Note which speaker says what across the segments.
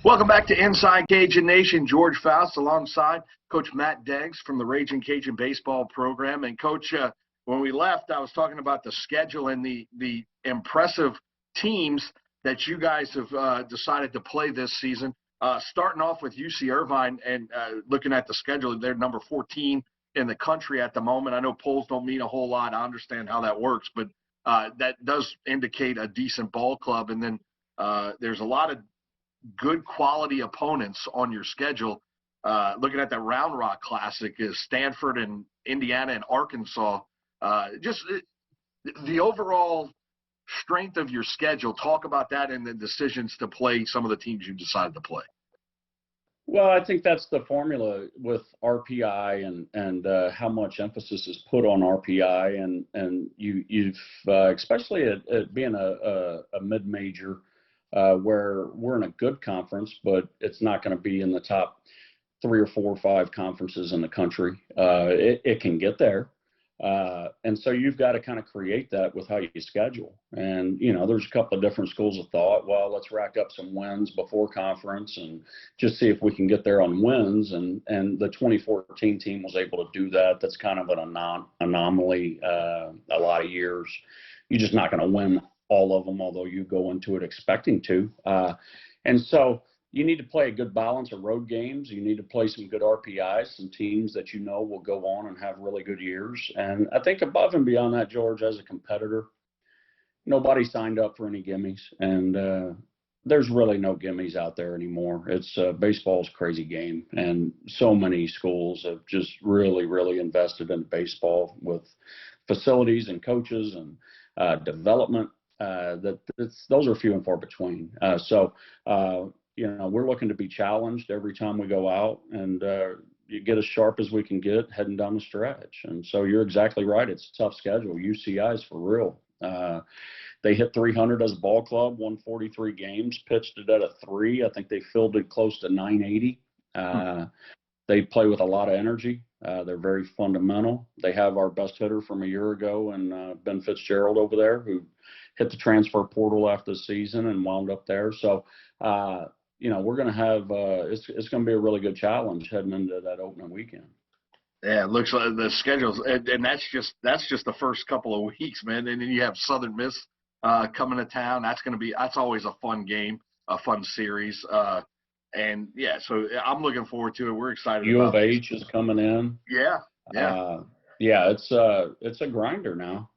Speaker 1: Welcome back to Inside Cajun Nation. George Faust alongside Coach Matt Deggs from the Raging Cajun baseball program. And Coach, when we left, I was talking about the schedule and the impressive teams that you guys have decided to play this season. Starting off with UC Irvine and looking at the schedule, they're number 14 in the country at the moment. I know polls don't mean a whole lot. I understand how that works, but that does indicate a decent ball club. And then there's a lot of good quality opponents on your schedule. Looking at that Round Rock Classic is Stanford and Indiana and Arkansas. Just the overall strength of your schedule. Talk about that and the decisions to play some of the teams you decided to play.
Speaker 2: Well, I think that's the formula with RPI and how much emphasis is put on RPI, and you've especially at being a mid-major where we're in a good conference, but it's not going to be in the top 3 or 4 or 5 conferences in the country. It can get there. And so you've got to kind of create that with how you schedule. And, there's a couple of different schools of thought. Well, let's rack up some wins before conference and just see if we can get there on wins. And the 2014 team was able to do that. That's kind of an anomaly. A lot of years, you're just not going to win all of them, although you go into it expecting to. And so you need to play a good balance of road games. You need to play some good RPIs, some teams that will go on and have really good years. And I think above and beyond that, George, as a competitor, nobody signed up for any gimmies. And there's really no gimmies out there anymore. It's baseball's a crazy game. And so many schools have just really, really invested in baseball with facilities and coaches and development. Those are few and far between. We're looking to be challenged every time we go out and you get as sharp as we can get heading down the stretch. And so you're exactly right. It's a tough schedule. UCI is for real. They hit 300 as a ball club, won 43 games, pitched it at a 3. I think they fielded close to 980. They play with a lot of energy. They're very fundamental. They have our best hitter from a year ago and Ben Fitzgerald over there, who hit the transfer portal after the season and wound up there. So, we're going to have it's going to be a really good challenge heading into that opening weekend.
Speaker 1: Yeah, it looks like the schedules, and that's just the first couple of weeks, man. And then you have Southern Miss coming to town. That's always a fun game, a fun series. And yeah, so I'm looking forward to it. We're excited.
Speaker 2: U of H is coming in.
Speaker 1: Yeah.
Speaker 2: It's a grinder now,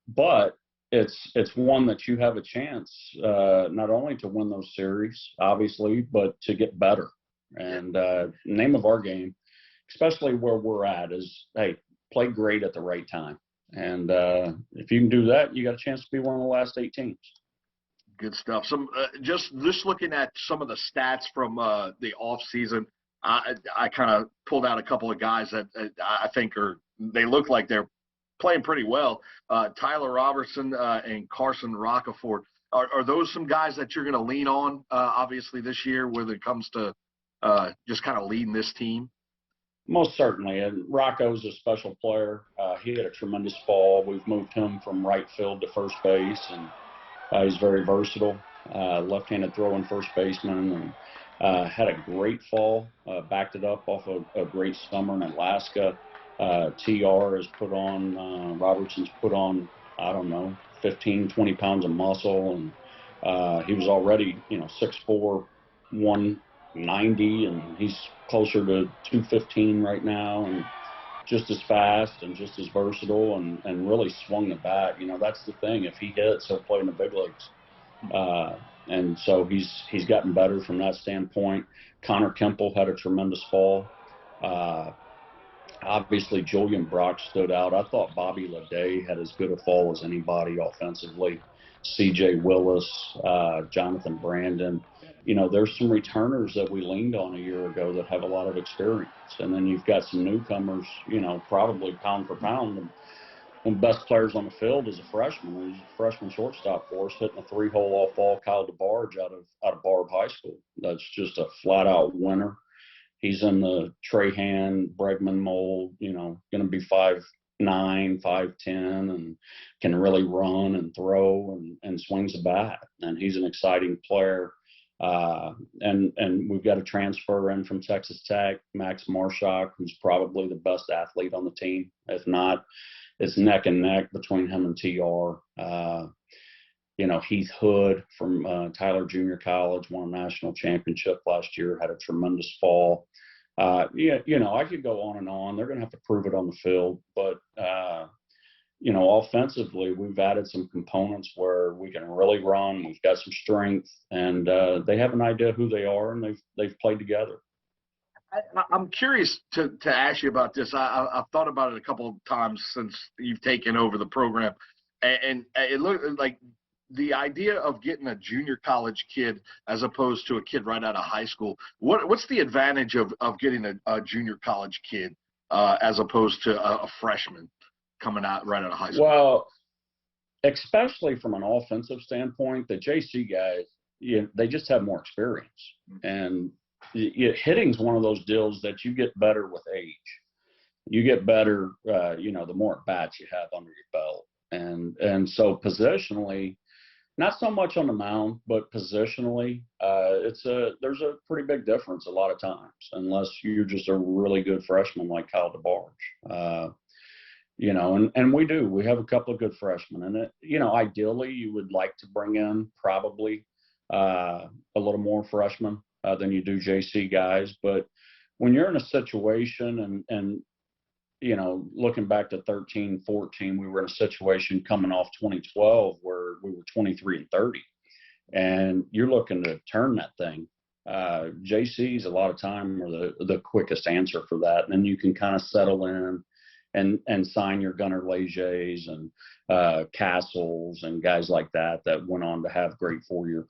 Speaker 2: but it's one that you have a chance not only to win those series, obviously, but to get better. And name of our game, especially where we're at, is, hey, play great at the right time. And if you can do that, you got a chance to be one of the last 8 teams.
Speaker 1: Good stuff. Some just looking at some of the stats from the off season, I kind of pulled out a couple of guys that I think they look like they're playing pretty well. Tyler Robertson and Carson Rockefeller. Are those some guys that you're going to lean on, obviously, this year when it comes to just kind of leading this team?
Speaker 2: Most certainly. And Rocco's a special player. He had a tremendous fall. We've moved him from right field to first base, and he's very versatile, left-handed throwing first baseman, and had a great fall, backed it up off a great summer in Alaska. TR has put on, Robertson's put on, 15, 20 pounds of muscle, and he was already, 6'4", 190, and he's closer to 215 right now, and just as fast and just as versatile, and really swung the bat. That's the thing. If he hits, he'll play in the big leagues. And so he's gotten better from that standpoint. Connor Kemple had a tremendous fall. Obviously, Julian Brock stood out. I thought Bobby Leday had as good a fall as anybody offensively. C.J. Willis, Jonathan Brandon. There's some returners that we leaned on a year ago that have a lot of experience. And then you've got some newcomers, probably pound for pound. And one of the best players on the field is a freshman. He's a freshman shortstop for us, hitting a 3-hole off ball, Kyle DeBarge out of Barb High School. That's just a flat-out winner. He's in the Trahan, Bregman mold, going to be 5'9", 5'10", and can really run and throw and swings the bat. And he's an exciting player. And we've got a transfer in from Texas Tech, Max Marshock, who's probably the best athlete on the team. If not, it's neck and neck between him and TR. Heath Hood from Tyler Junior College won a national championship last year, had a tremendous fall. I could go on and on. They're going to have to prove it on the field, but offensively, we've added some components where we can really run. We've got some strength, and they have an idea who they are, and they've played together.
Speaker 1: I'm curious to ask you about this. I've thought about it a couple of times since you've taken over the program, and it looked like the idea of getting a junior college kid as opposed to a kid right out of high school. What's the advantage of getting a junior college kid as opposed to a freshman coming out right out of high school?
Speaker 2: Well, especially from an offensive standpoint, the JC guys, they just have more experience. And hitting's one of those deals that you get better with age. You get better, the more at-bats you have under your belt. And so positionally, not so much on the mound, but positionally, there's a pretty big difference a lot of times, unless you're just a really good freshman like Kyle DeBarge. And we have a couple of good freshmen. And, ideally you would like to bring in probably a little more freshmen than you do JC guys. But when you're in a situation and looking back to 13, 14, we were in a situation coming off 2012 where we were 23-30, and you're looking to turn that thing. JCs a lot of time are the quickest answer for that. And then you can kind of settle in and sign your Gunnar Leges and Castles and guys like that went on to have great 4-year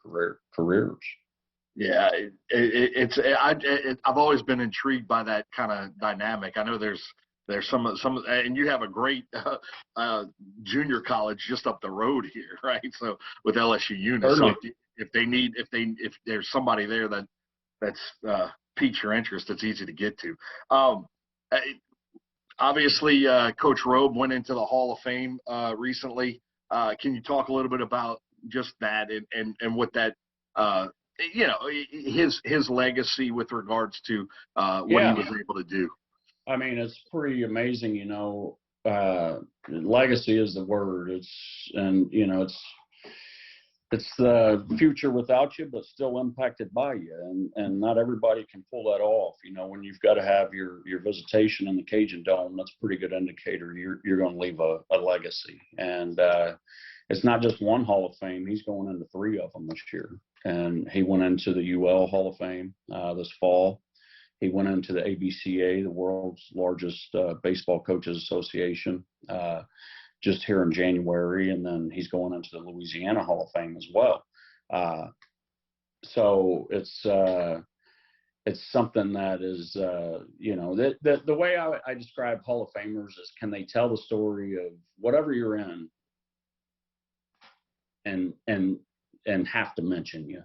Speaker 2: careers.
Speaker 1: Yeah, I've always been intrigued by that kind of dynamic. I know there's some, and you have a great junior college just up the road here, right? So with LSU Unis, so if there's somebody there that's piques your interest, it's easy to get to. Obviously, Coach Robe went into the Hall of Fame recently. Can you talk a little bit about just that and what that, his legacy with regards to what he was able to do?
Speaker 2: I mean, it's pretty amazing, legacy is the word. It's the future without you, but still impacted by you. And not everybody can pull that off. When you've got to have your visitation in the Cajun Dome, that's a pretty good indicator you're going to leave a legacy. And it's not just one Hall of Fame. He's going into 3 of them this year. And he went into the UL Hall of Fame this fall. He went into the ABCA, the world's largest baseball coaches association, just here in January, and then he's going into the Louisiana Hall of Fame as well. So it's something that is, the way I describe Hall of Famers is, can they tell the story of whatever you're in and have to mention you?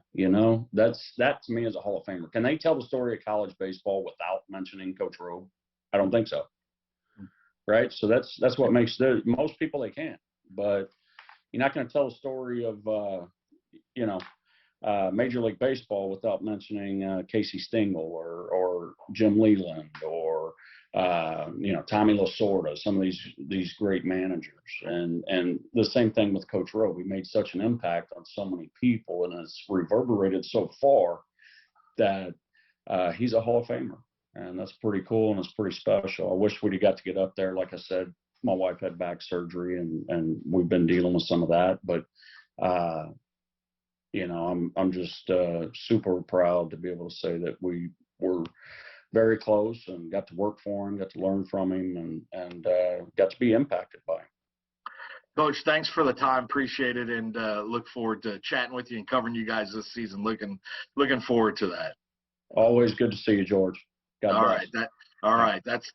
Speaker 2: That to me is a Hall of Famer. Can they tell the story of college baseball without mentioning Coach Robe? I don't think so. Right. So that's what makes most people, they can't, but you're not going to tell the story of, Major League Baseball without mentioning Casey Stengel or Jim Leland or, Tommy Lasorda, some of these great managers. And the same thing with Coach Rowe. We made such an impact on so many people, and it's reverberated so far that he's a Hall of Famer. And that's pretty cool, and it's pretty special. I wish we'd got to get up there. Like I said, my wife had back surgery, and we've been dealing with some of that. But, I'm just super proud to be able to say that we were very close and got to work for him, got to learn from him, and got to be impacted by him.
Speaker 1: Coach, thanks for the time. Appreciate it, and look forward to chatting with you and covering you guys this season. Looking forward to that.
Speaker 2: Always good to see you, George.
Speaker 1: All right. That's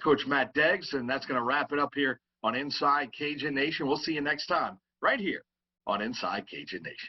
Speaker 1: Coach Matt Deggs, and that's going to wrap it up here on Inside Cajun Nation. We'll see you next time right here on Inside Cajun Nation.